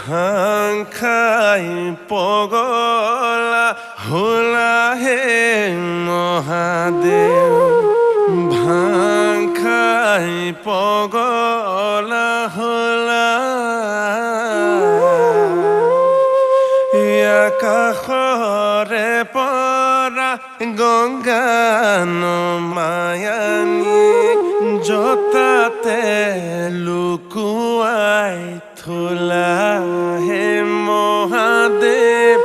ভাং খাই পগলা হোলা হে মহাদেৱ ভাং খাই পগলা হোলা আকাশৰে পৰা গংগা নমায়ানি জতাতে লুকুৱাই থোলা হে মহাদেৱ